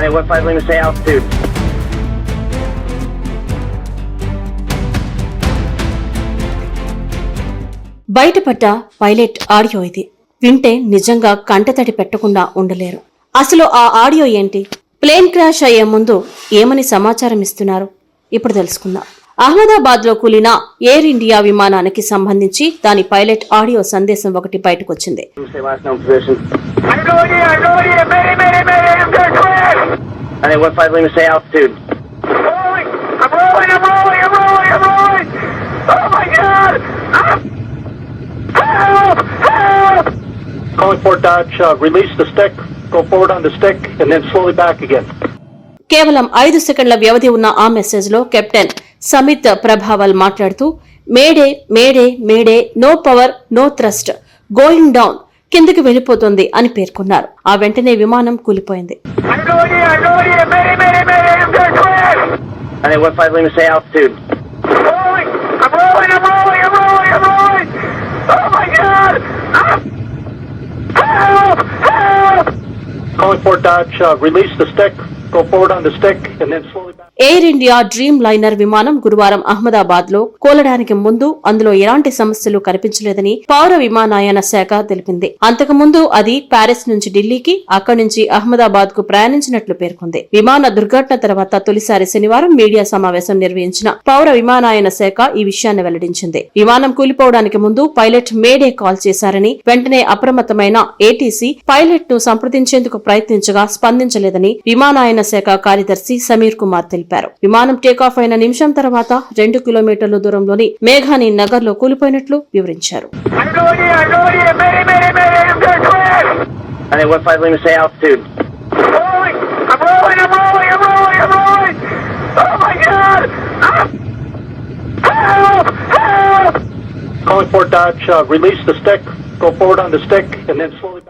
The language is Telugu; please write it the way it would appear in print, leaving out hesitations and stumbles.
Runway 15, leaving stay altitude. బయటపడ్డ పైలట్ ఆడియో ఇది. వింటే నిజంగా కంటతడి పెట్టకుండా ఉండలేరు. అసలు ఆ ఆడియో ఏంటి? ప్లేన్ క్రాష్ అయ్యే ముందు ఏమని సమాచారం ఇస్తున్నారు? ఇప్పుడు తెలుసుకుందాం. అహ్మదాబాద్ లో కూలిన ఎయిర్ ఇండియా విమానానికి సంబంధించి దాని పైలట్ ఆడియో సందేశం ఒకటి బయటకొచ్చింది. Runway 15, leaving stay altitude. Calling Fort Dodge, release the stick, go forward on the stick, and then slowly back again. కేవలం 5 సెకండ్ల వ్యవధి ఉన్న ఆ మెసేజ్ లో కెప్టెన్ సమిత్ ప్రభావల్ మాట్లాడుతూ mayday mayday mayday, no power no thrust, going down, కిందకి వెళ్లిపోతుంది అని పేర్కొన్నారు. ఆ వెంటనే విమానం కూలిపోయింది. Runway 15, leaving stay altitude. Calling Fort Dodge, release the stick, go forward on the stick, and then slowly back. Air India dream liner విమానం గురువారం అహ్మదాబాద్ లో కూలడానికి ముందు అందులో ఎలాంటి సమస్యలు కనిపించలేదని పౌర విమానయాన శాఖ తెలిపింది. అంతకుముందు అది ప్యారిస్ నుంచి ఢిల్లీకి, అక్కడి నుంచి అహ్మదాబాద్ కు ప్రయాణించినట్లు పేర్కొంది. విమాన దుర్ఘటన తర్వాత తొలిసారి శనివారం మీడియా సమావేశం నిర్వహించిన పౌర విమానయాన శాఖ ఈ విషయాన్ని వెల్లడించింది. విమానం కూలిపోవడానికి ముందు పైలట్ మేడే కాల్ చేశారని, వెంటనే అప్రమత్తమైన ఏటీసీ పైలట్ ను సంప్రదించేందుకు ప్రయత్నించగా స్పందించలేదని విమానయాన శాఖ కార్యదర్శి సమీర్ కుమార్ తెలిపారు. విమానం టేకాఫ్ అయిన నిమిషం తర్వాత 2 కిలోమీటర్ల దూరంలోని మేఘాని నగర్ లో కూలిపోయినట్లు వివరించారు. Runway 15, leaving stay altitude. Calling Fort Dodge, release the stick, go forward on the stick, and then slowly back.